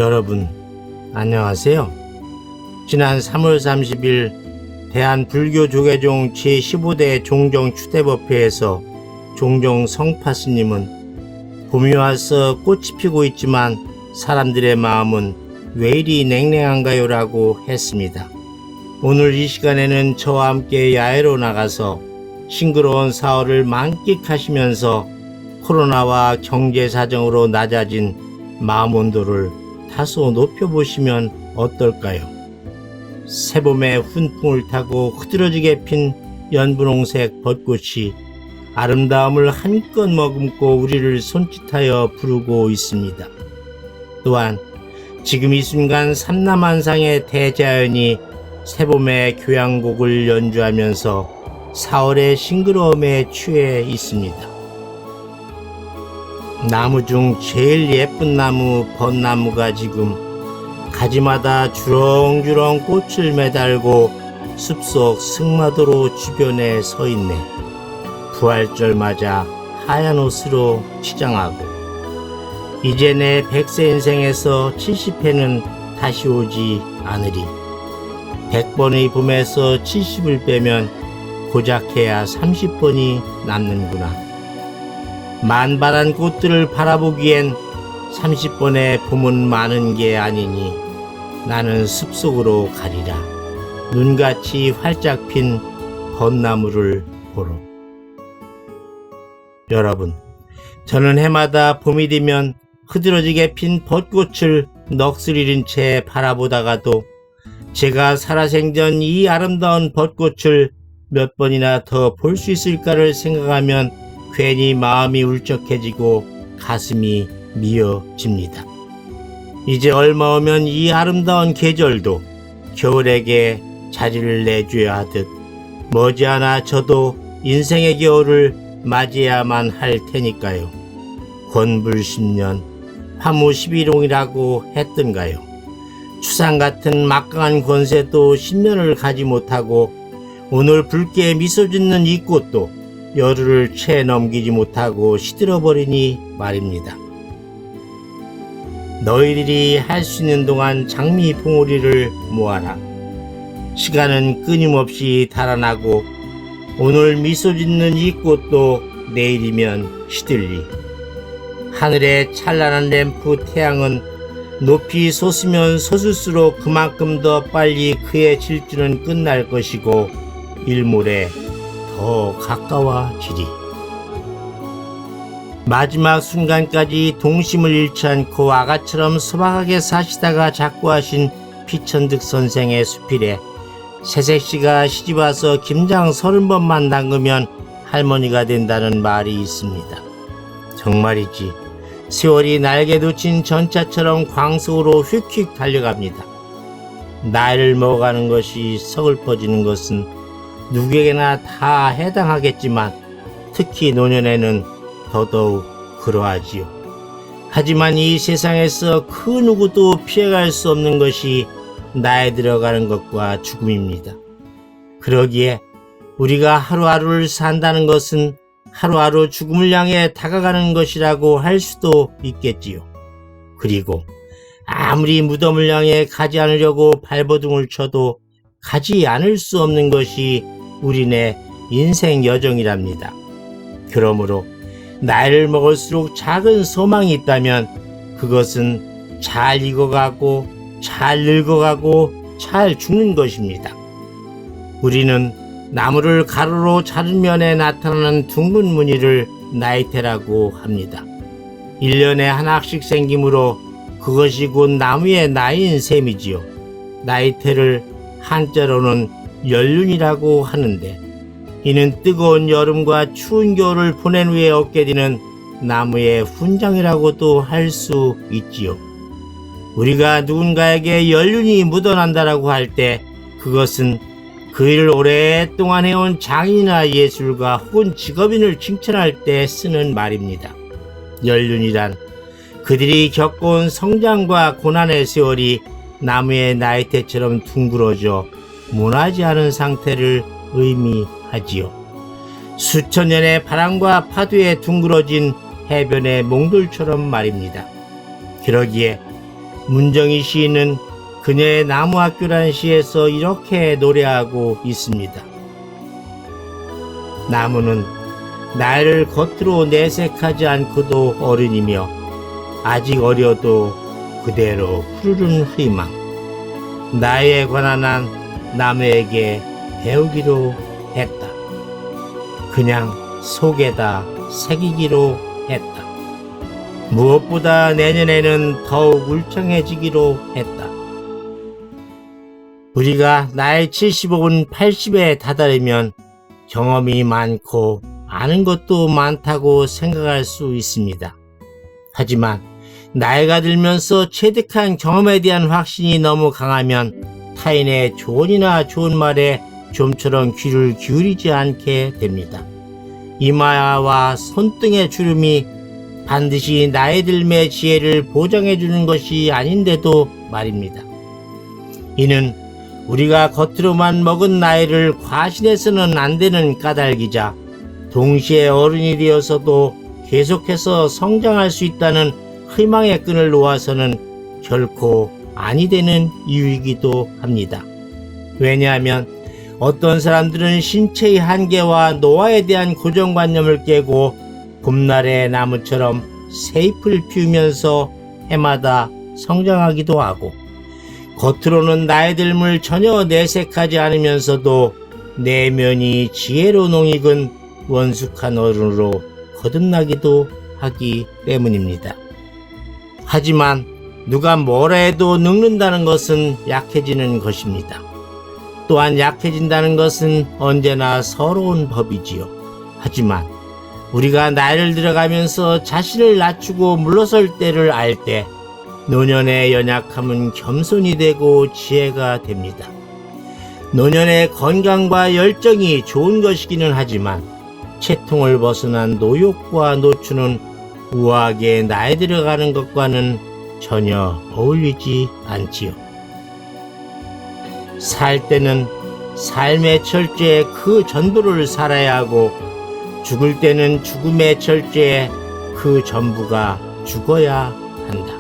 여러분, 안녕하세요. 지난 3월 30일 대한불교조계종 제15대 종정추대법회에서 종정 성파스님은 봄이 와서 꽃이 피고 있지만 사람들의 마음은 왜 이리 냉랭한가요? 라고 했습니다. 오늘 이 시간에는 저와 함께 야외로 나가서 싱그러운 사월을 만끽하시면서 코로나와 경제 사정으로 낮아진 마음 온도를 다소 높여보시면 어떨까요? 새봄의 훈풍을 타고 흐드러지게 핀 연분홍색 벚꽃이 아름다움을 한껏 머금고 우리를 손짓하여 부르고 있습니다. 또한 지금 이 순간 삼라만상의 대자연이 새봄의 교향곡을 연주하면서 사월의 싱그러움에 취해 있습니다. 나무 중 제일 예쁜 나무 벚나무가 지금 가지마다 주렁주렁 꽃을 매달고 숲속 승마도로 주변에 서 있네. 부활절 맞아 하얀 옷으로 치장하고 이제 내 100세 인생에서 70회는 다시 오지 않으리. 100번의 봄에서 70을 빼면 고작 해야 30번이 남는구나. 만발한 꽃들을 바라보기엔 30번의 봄은 많은 게 아니니 나는 숲속으로 가리라. 눈같이 활짝 핀 벚나무를 보러. 여러분, 저는 해마다 봄이 되면 흐드러지게 핀 벚꽃을 넋을 잃은 채 바라보다가도 제가 살아생전 이 아름다운 벚꽃을 몇 번이나 더 볼 수 있을까를 생각하면 괜히 마음이 울적해지고 가슴이 미어집니다. 이제 얼마 오면 이 아름다운 계절도 겨울에게 자리를 내줘야 하듯 머지않아 저도 인생의 겨울을 맞이해야만 할 테니까요. 권불10년 화무 11홍이라고 했던가요. 추상 같은 막강한 권세도 10년을 가지 못하고 오늘 붉게 미소 짓는 이 꽃도 열흘을 채 넘기지 못하고 시들어버리니 말입니다. 너희들이 할 수 있는 동안 장미 봉우리를 모아라. 시간은 끊임없이 달아나고 오늘 미소 짓는 이 꽃도 내일이면 시들리. 하늘의 찬란한 램프 태양은 높이 솟으면 솟을수록 그만큼 더 빨리 그의 질주는 끝날 것이고 일몰에 더 가까워지리. 마지막 순간까지 동심을 잃지 않고 아가처럼 소박하게 사시다가 작고하신 피천득 선생의 수필에 새색시가 시집와서 김장 30번만 담그면 할머니가 된다는 말이 있습니다. 정말이지 세월이 날개 돋친 전차처럼 광속으로 휙휙 달려갑니다. 나이를 먹어가는 것이 서글퍼지는 것은 누구에게나 다 해당하겠지만 특히 노년에는 더더욱 그러하지요. 하지만 이 세상에서 그 누구도 피해갈 수 없는 것이 나이 들어가는 것과 죽음입니다. 그러기에 우리가 하루하루를 산다는 것은 하루하루 죽음을 향해 다가가는 것이라고 할 수도 있겠지요. 그리고 아무리 무덤을 향해 가지 않으려고 발버둥을 쳐도 가지 않을 수 없는 것이 우리네 인생 여정이랍니다. 그러므로 나이를 먹을수록 작은 소망이 있다면 그것은 잘 익어가고 잘 늙어가고 잘 죽는 것입니다. 우리는 나무를 가로로 자른 면에 나타나는 둥근 무늬를 나이테라고 합니다. 1년에 하나씩 생기므로 그것이 곧 나무의 나이인 셈이지요. 나이테를 한자로는 연륜이라고 하는데 이는 뜨거운 여름과 추운 겨울을 보낸 후에 얻게 되는 나무의 훈장이라고도 할 수 있지요. 우리가 누군가에게 연륜이 묻어난다라고 할 때 그것은 그 일을 오랫동안 해온 장인이나 예술가 혹은 직업인을 칭찬할 때 쓰는 말입니다. 연륜이란 그들이 겪어온 성장과 고난의 세월이 나무의 나이테처럼 둥그러져 모나지 않은 상태를 의미하지요. 수천 년의 바람과 파도에 둥그러진 해변의 몽돌처럼 말입니다. 그러기에 문정희 시인은 그녀의 나무학교라는 시에서 이렇게 노래하고 있습니다. 나무는 나를 겉으로 내색하지 않고도 어른이며 아직 어려도 그대로 푸르른 희망. 나에 관한 한 나무에게 배우기로 했다. 그냥 속에다 새기기로 했다. 무엇보다 내년에는 더욱 울창해지기로 했다. 우리가 나이 75분 80에 다다르면 경험이 많고 아는 것도 많다고 생각할 수 있습니다. 하지만 나이가 들면서 체득한 경험에 대한 확신이 너무 강하면 타인의 조언이나 좋은 말에 좀처럼 귀를 기울이지 않게 됩니다. 이마와 손등의 주름이 반드시 나이 들매 지혜를 보장해 주는 것이 아닌데도 말입니다. 이는 우리가 겉으로만 먹은 나이를 과신해서는 안 되는 까닭이자 동시에 어른이 되어서도 계속해서 성장할 수 있다는 희망의 끈을 놓아서는 결코 아니 되는 이유이기도 합니다. 왜냐하면 어떤 사람들은 신체의 한계와 노화에 대한 고정관념을 깨고 봄날의 나무처럼 새잎을 피우면서 해마다 성장하기도 하고 겉으로는 나이 듦을 전혀 내색하지 않으면서도 내면이 지혜로 농익은 원숙한 어른으로 거듭나기도 하기 때문입니다. 하지만 누가 뭐라 해도 늙는다는 것은 약해지는 것입니다. 또한 약해진다는 것은 언제나 서러운 법이지요. 하지만 우리가 나이를 들어가면서 자신을 낮추고 물러설 때를 알 때 노년의 연약함은 겸손이 되고 지혜가 됩니다. 노년의 건강과 열정이 좋은 것이기는 하지만 채통을 벗어난 노욕과 노추는 우아하게 나이 들어가는 것과는 전혀 어울리지 않지요. 살 때는 삶의 철저에 그 전부를 살아야 하고 죽을 때는 죽음의 철저에 그 전부가 죽어야 한다.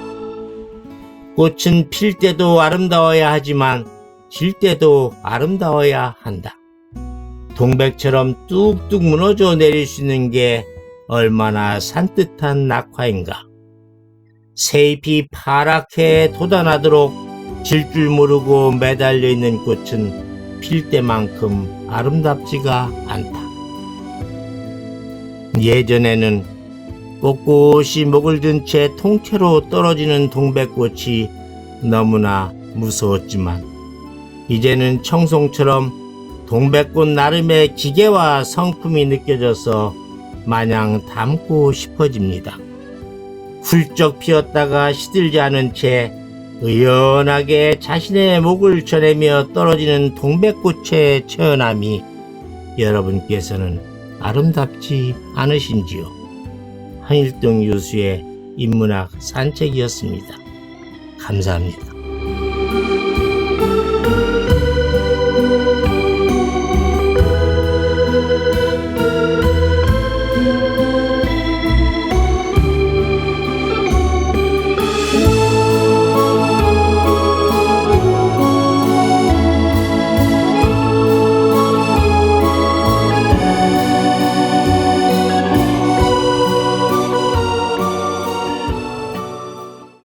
꽃은 필 때도 아름다워야 하지만 질 때도 아름다워야 한다. 동백처럼 뚝뚝 무너져 내릴 수 있는 게 얼마나 산뜻한 낙화인가. 새잎이 파랗게 돋아나도록 질 줄 모르고 매달려 있는 꽃은 필 때만큼 아름답지가 않다. 예전에는 꼿꼿이 목을 든 채 통째로 떨어지는 동백꽃이 너무나 무서웠지만 이제는 청송처럼 동백꽃 나름의 기계와 성품이 느껴져서 마냥 담고 싶어집니다. 훌쩍 피었다가 시들지 않은 채 의연하게 자신의 목을 전하며 떨어지는 동백꽃의 처연함이 여러분께서는 아름답지 않으신지요? 한일동 유수의 인문학 산책이었습니다. 감사합니다.